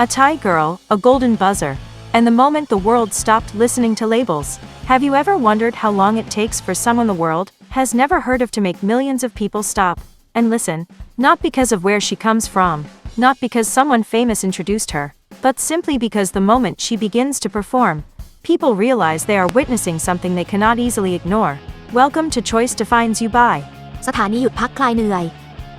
A Thai girl, a golden buzzer, and the moment the world stopped listening to labels. Have you ever wondered how long it takes for someone the world has never heard of to make millions of people stop and listen? Not because of where she comes from, not because someone famous introduced her, but simply because the moment she begins to perform, people realize they are witnessing something they cannot easily ignore. Welcome to Choice Defines You by สถานีหยุดพักคลายเหนื่อย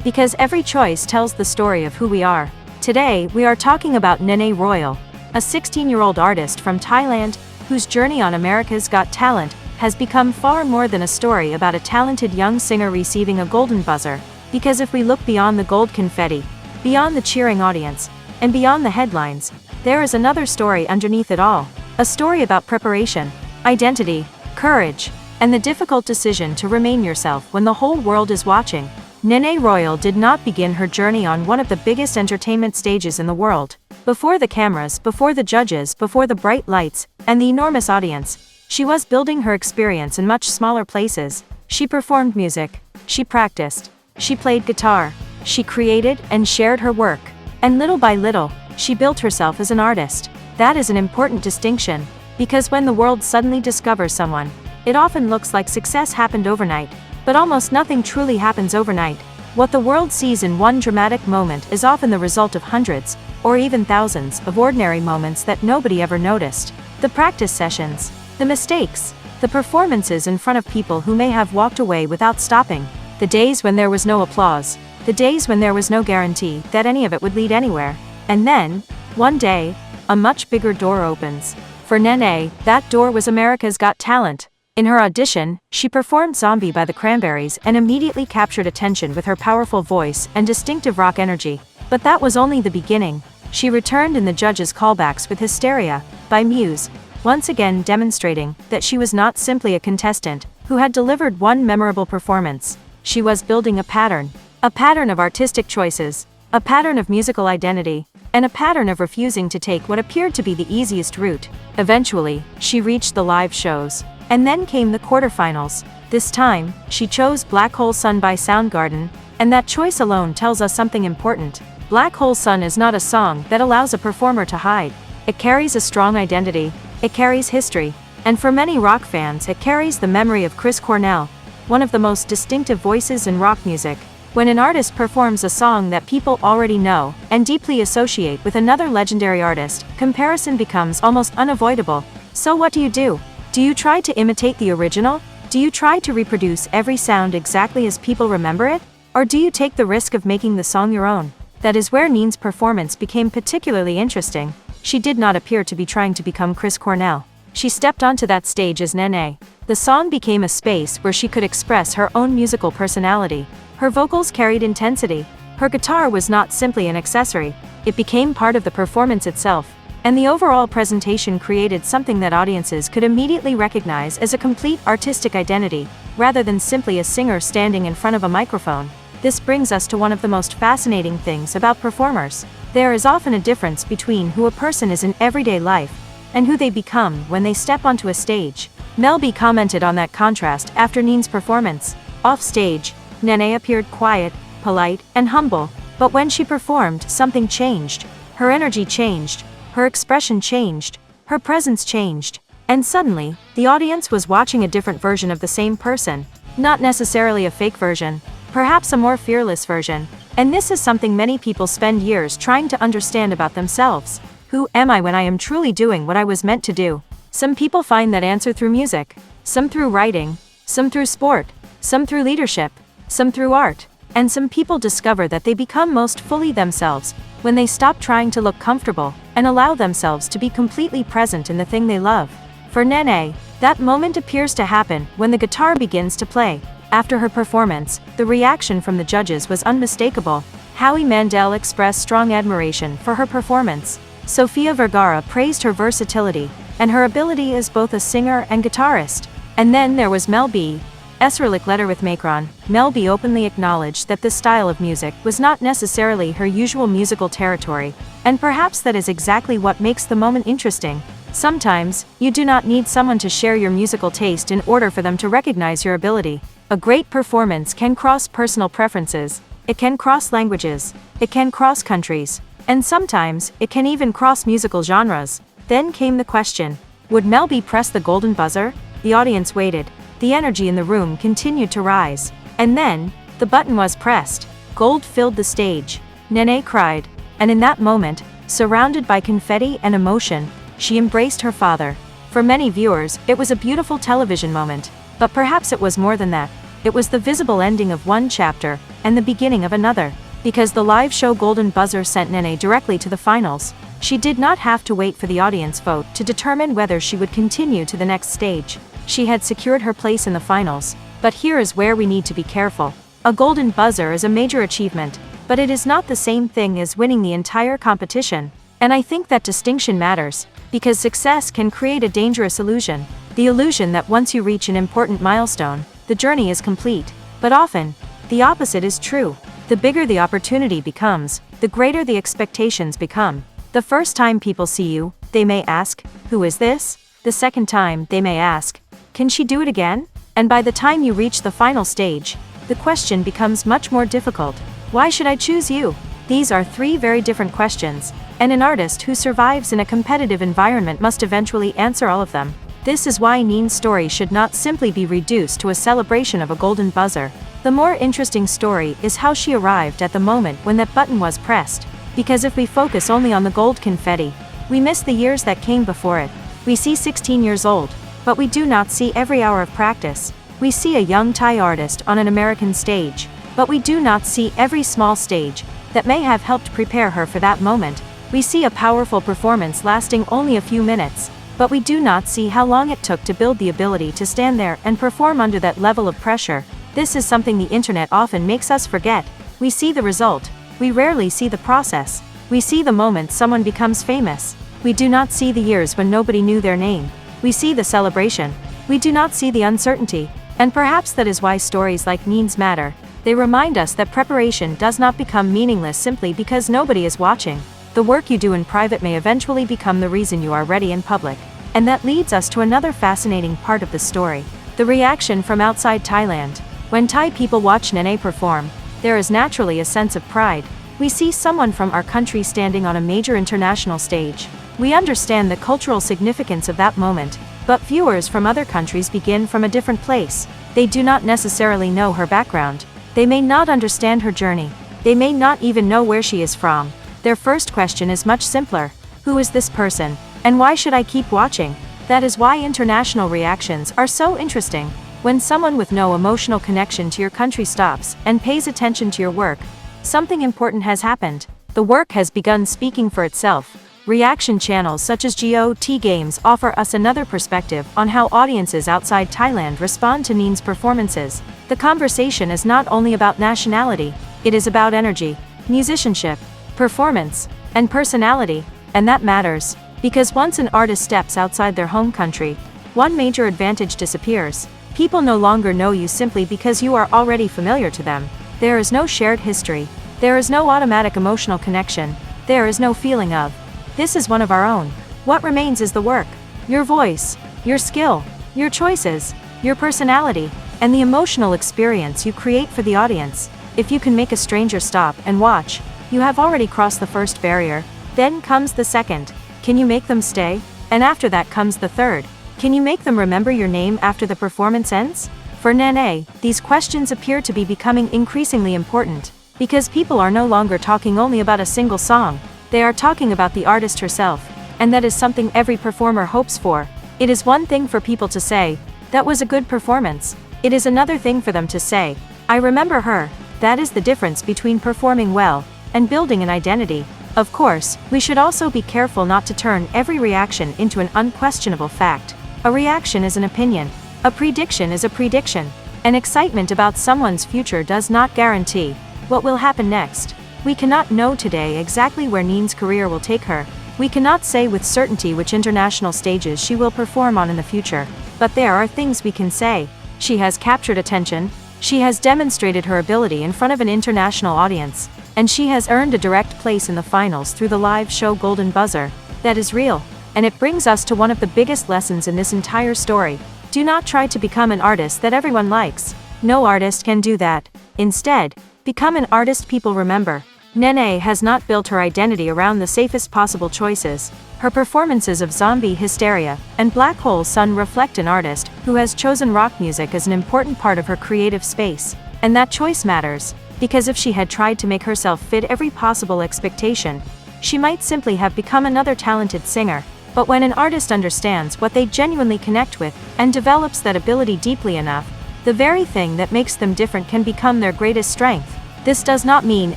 Because every choice tells the story of who we are. Today, we are talking about Nene Royal, a 16-year-old artist from Thailand, whose journey on America's Got Talent has become far more than a story about a talented young singer receiving a golden buzzer. Because if we look beyond the gold confetti, beyond the cheering audience, and beyond the headlines, there is another story underneath it all. A story about preparation, identity, courage, and the difficult decision to remain yourself when the whole world is watching. Nene Royal did not begin her journey on one of the biggest entertainment stages in the world. Before the cameras, before the judges, before the bright lights, and the enormous audience, she was building her experience in much smaller places. She performed music, she practiced, she played guitar, she created and shared her work. And little by little, she built herself as an artist. That is an important distinction, because when the world suddenly discovers someone, it often looks like success happened overnight. But almost nothing truly happens overnight. What the world sees in one dramatic moment is often the result of hundreds, or even thousands, of ordinary moments that nobody ever noticed. The practice sessions, the mistakes, the performances in front of people who may have walked away without stopping, the days when there was no applause, the days when there was no guarantee that any of it would lead anywhere. And then, one day, a much bigger door opens. For Nene, that door was America's Got Talent. In her audition, she performed Zombie by the Cranberries and immediately captured attention with her powerful voice and distinctive rock energy. But that was only the beginning. She returned in the judges' callbacks with Hysteria by Muse, once again demonstrating that she was not simply a contestant who had delivered one memorable performance. She was building a pattern of artistic choices, a pattern of musical identity, and a pattern of refusing to take what appeared to be the easiest route. Eventually, she reached the live shows. And then came the quarterfinals. This time, she chose Black Hole Sun by Soundgarden, and that choice alone tells us something important. Black Hole Sun is not a song that allows a performer to hide. It carries a strong identity, it carries history, and for many rock fans it carries the memory of Chris Cornell, one of the most distinctive voices in rock music. When an artist performs a song that people already know and deeply associate with another legendary artist, comparison becomes almost unavoidable. So what do? Do you try to imitate the original? Do you try to reproduce every sound exactly as people remember it? Or do you take the risk of making the song your own? That is where Nene's performance became particularly interesting. She did not appear to be trying to become Chris Cornell. She stepped onto that stage as Nene. The song became a space where she could express her own musical personality. Her vocals carried intensity. Her guitar was not simply an accessory. It became part of the performance itself. And the overall presentation created something that audiences could immediately recognize as a complete artistic identity, rather than simply a singer standing in front of a microphone. This brings us to one of the most fascinating things about performers. There is often a difference between who a person is in everyday life, and who they become when they step onto a stage. Mel B commented on that contrast after Nene's performance. Off stage, Nene appeared quiet, polite, and humble, but when she performed, something changed. Her energy changed. Her expression changed, her presence changed, and suddenly, the audience was watching a different version of the same person. Not necessarily a fake version, perhaps a more fearless version. And this is something many people spend years trying to understand about themselves. Who am I when I am truly doing what I was meant to do? Some people find that answer through music, some through writing, some through sport, some through leadership, some through art. And some people discover that they become most fully themselves when they stop trying to look comfortable and allow themselves to be completely present in the thing they love. For Nene, that moment appears to happen when the guitar begins to play. After her performance, the reaction from the judges was unmistakable. Howie Mandel expressed strong admiration for her performance. Sofia Vergara praised her versatility and her ability as both a singer and guitarist. And then there was Mel B. Esralik letter with Macron. Mel B openly acknowledged that this style of music was not necessarily her usual musical territory, and perhaps that is exactly what makes the moment interesting. Sometimes, you do not need someone to share your musical taste in order for them to recognize your ability. A great performance can cross personal preferences, it can cross languages, it can cross countries, And sometimes, it can even cross musical genres. Then came the question, would Mel B press the golden buzzer? The audience waited. The energy in the room continued to rise. And then, the button was pressed. Gold filled the stage. Nene cried. And in that moment, surrounded by confetti and emotion, she embraced her father. For many viewers, it was a beautiful television moment. But perhaps it was more than that. It was the visible ending of one chapter, and the beginning of another. Because the live show golden buzzer sent Nene directly to the finals. She did not have to wait for the audience vote to determine whether she would continue to the next stage. She had secured her place in the finals. But here is where we need to be careful. A golden buzzer is a major achievement, but it is not the same thing as winning the entire competition. And I think that distinction matters, because success can create a dangerous illusion. The illusion that once you reach an important milestone, the journey is complete. But often, the opposite is true. The bigger the opportunity becomes, the greater the expectations become. The first time people see you, they may ask, who is this? The second time, they may ask, can she do it again? And by the time you reach the final stage, the question becomes much more difficult. Why should I choose you? These are three very different questions, and an artist who survives in a competitive environment must eventually answer all of them. This is why Nene's story should not simply be reduced to a celebration of a golden buzzer. The more interesting story is how she arrived at the moment when that button was pressed. Because if we focus only on the gold confetti, we miss the years that came before it. We see 16 years old, but we do not see every hour of practice. We see a young Thai artist on an American stage, but we do not see every small stage that may have helped prepare her for that moment. We see a powerful performance lasting only a few minutes, but we do not see how long it took to build the ability to stand there and perform under that level of pressure. This is something the internet often makes us forget. We see the result. We rarely see the process. We see the moment someone becomes famous. We do not see the years when nobody knew their name. We see the celebration. We do not see the uncertainty. And perhaps that is why stories like Nene's matter. They remind us that preparation does not become meaningless simply because nobody is watching. The work you do in private may eventually become the reason you are ready in public. And that leads us to another fascinating part of the story. The reaction from outside Thailand. When Thai people watch Nene perform, there is naturally a sense of pride. We see someone from our country standing on a major international stage. We understand the cultural significance of that moment, but viewers from other countries begin from a different place. They do not necessarily know her background. They may not understand her journey. They may not even know where she is from. Their first question is much simpler. Who is this person? And why should I keep watching? That is why international reactions are so interesting. When someone with no emotional connection to your country stops and pays attention to your work, something important has happened. The work has begun speaking for itself. Reaction channels such as GOT Games offer us another perspective on how audiences outside Thailand respond to Nene's performances. The conversation is not only about nationality, it is about energy, musicianship, performance, and personality, and that matters, because once an artist steps outside their home country, one major advantage disappears. People no longer know you simply because you are already familiar to them. There is no shared history. There is no automatic emotional connection. There is no feeling of, this is one of our own. What remains is the work, your voice, your skill, your choices, your personality, and the emotional experience you create for the audience. If you can make a stranger stop and watch, you have already crossed the first barrier. Then comes the second. Can you make them stay? And after that comes the third. Can you make them remember your name after the performance ends? For Nene, these questions appear to be becoming increasingly important, because people are no longer talking only about a single song. They are talking about the artist herself, and that is something every performer hopes for. It is one thing for people to say, that was a good performance. It is another thing for them to say, I remember her. That is the difference between performing well and building an identity. Of course, we should also be careful not to turn every reaction into an unquestionable fact. A reaction is an opinion. A prediction is a prediction. An excitement about someone's future does not guarantee what will happen next. We cannot know today exactly where Nene's career will take her. We cannot say with certainty which international stages she will perform on in the future. But there are things we can say. She has captured attention. She has demonstrated her ability in front of an international audience. And she has earned a direct place in the finals through the live show Golden Buzzer. That is real. And it brings us to one of the biggest lessons in this entire story. Do not try to become an artist that everyone likes. No artist can do that. Instead, become an artist people remember. Nene has not built her identity around the safest possible choices. Her performances of Zombie Hysteria and Black Hole Sun reflect an artist who has chosen rock music as an important part of her creative space. And that choice matters, because if she had tried to make herself fit every possible expectation, she might simply have become another talented singer. But when an artist understands what they genuinely connect with and develops that ability deeply enough, the very thing that makes them different can become their greatest strength. This does not mean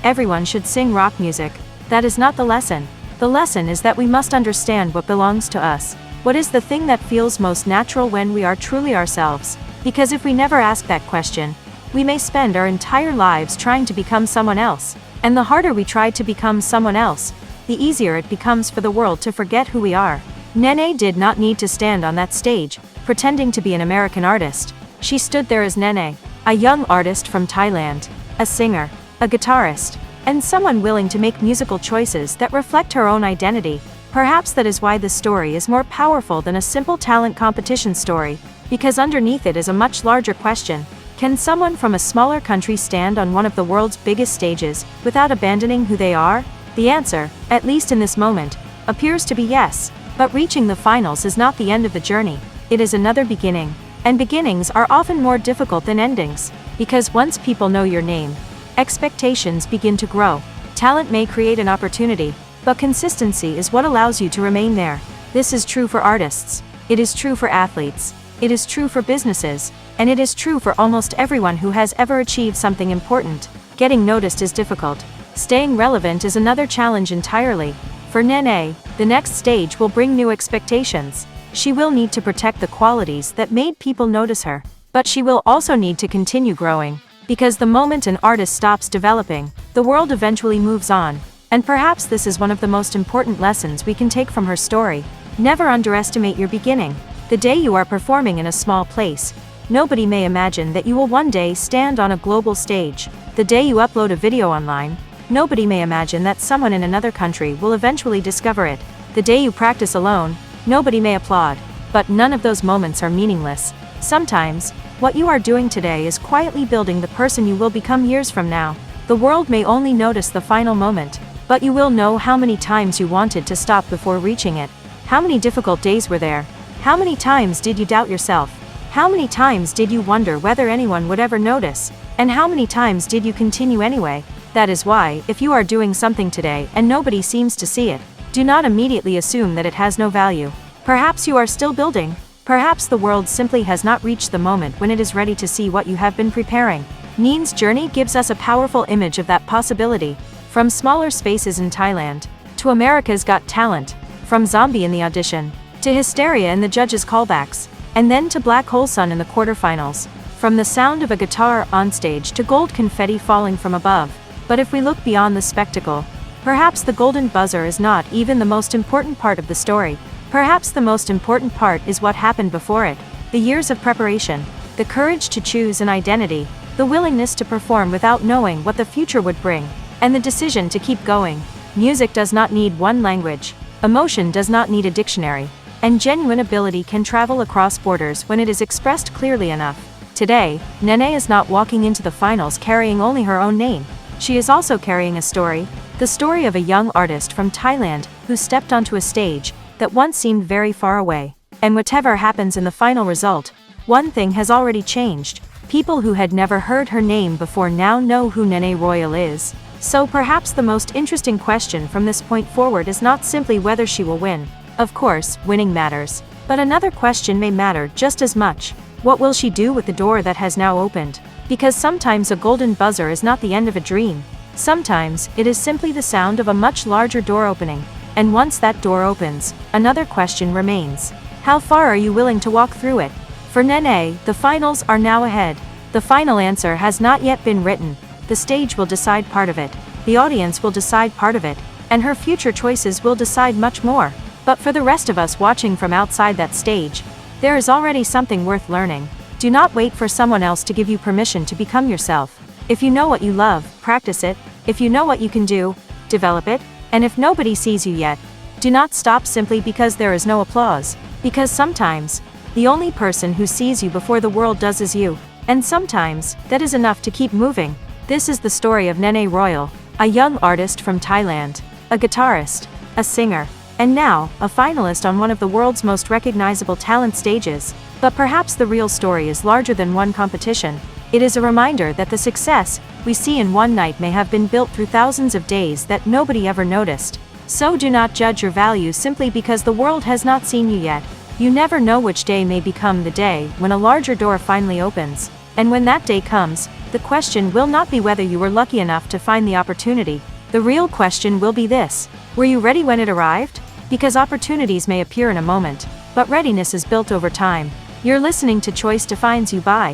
everyone should sing rock music. That is not the lesson. The lesson is that we must understand what belongs to us. What is the thing that feels most natural when we are truly ourselves? Because if we never ask that question, we may spend our entire lives trying to become someone else. And the harder we try to become someone else, the easier it becomes for the world to forget who we are. Nene did not need to stand on that stage, pretending to be an American artist. She stood there as Nene, a young artist from Thailand, a singer, a guitarist, and someone willing to make musical choices that reflect her own identity. Perhaps that is why this story is more powerful than a simple talent competition story, because underneath it is a much larger question. Can someone from a smaller country stand on one of the world's biggest stages without abandoning who they are? The answer, at least in this moment, appears to be yes. But reaching the finals is not the end of the journey. It is another beginning. And beginnings are often more difficult than endings. Because once people know your name, expectations begin to grow. Talent may create an opportunity, but consistency is what allows you to remain there. This is true for artists. It is true for athletes. It is true for businesses. And it is true for almost everyone who has ever achieved something important. Getting noticed is difficult. Staying relevant is another challenge entirely. For Nene, the next stage will bring new expectations. She will need to protect the qualities that made people notice her. But she will also need to continue growing. Because the moment an artist stops developing, the world eventually moves on. And perhaps this is one of the most important lessons we can take from her story. Never underestimate your beginning. The day you are performing in a small place, nobody may imagine that you will one day stand on a global stage. The day you upload a video online, nobody may imagine that someone in another country will eventually discover it. The day you practice alone, nobody may applaud. But none of those moments are meaningless. Sometimes, what you are doing today is quietly building the person you will become years from now. The world may only notice the final moment, but you will know how many times you wanted to stop before reaching it. How many difficult days were there? How many times did you doubt yourself? How many times did you wonder whether anyone would ever notice? And how many times did you continue anyway? That is why, if you are doing something today and nobody seems to see it, do not immediately assume that it has no value. Perhaps you are still building. Perhaps the world simply has not reached the moment when it is ready to see what you have been preparing. Nene's journey gives us a powerful image of that possibility. From smaller spaces in Thailand, to America's Got Talent, from Zombie in the audition, to Hysteria in the judges' callbacks, and then to Black Hole Sun in the quarterfinals. From the sound of a guitar on stage to gold confetti falling from above. But if we look beyond the spectacle, perhaps the golden buzzer is not even the most important part of the story. Perhaps the most important part is what happened before it. The years of preparation, the courage to choose an identity, the willingness to perform without knowing what the future would bring, and the decision to keep going. Music does not need one language. Emotion does not need a dictionary. And genuine ability can travel across borders when it is expressed clearly enough. Today, Nene is not walking into the finals carrying only her own name. She is also carrying a story, the story of a young artist from Thailand who stepped onto a stage that once seemed very far away. And whatever happens in the final result, one thing has already changed. People who had never heard her name before now know who Nene Royal is. So perhaps the most interesting question from this point forward is not simply whether she will win. Of course, winning matters. But another question may matter just as much. What will she do with the door that has now opened? Because sometimes a golden buzzer is not the end of a dream. Sometimes, it is simply the sound of a much larger door opening. And once that door opens, another question remains. How far are you willing to walk through it? For Nene, the finals are now ahead. The final answer has not yet been written. The stage will decide part of it. The audience will decide part of it. And her future choices will decide much more. But for the rest of us watching from outside that stage, there is already something worth learning. Do not wait for someone else to give you permission to become yourself. If you know what you love, practice it. If you know what you can do, develop it. And if nobody sees you yet, do not stop simply because there is no applause. Because sometimes, the only person who sees you before the world does is you. And sometimes, that is enough to keep moving. This is the story of Nene Royal, a young artist from Thailand, a guitarist, a singer, and now, a finalist on one of the world's most recognizable talent stages. But perhaps the real story is larger than one competition. It is a reminder that the success we see in one night may have been built through thousands of days that nobody ever noticed. So do not judge your value simply because the world has not seen you yet. You never know which day may become the day when a larger door finally opens. And when that day comes, the question will not be whether you were lucky enough to find the opportunity. The real question will be this: were you ready when it arrived? Because opportunities may appear in a moment, but readiness is built over time. You're listening to Choice Defines You by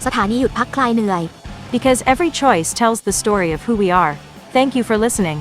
สถานีหยุดพักคลายเหนื่อย because every choice tells the story of who we are. Thank you for listening.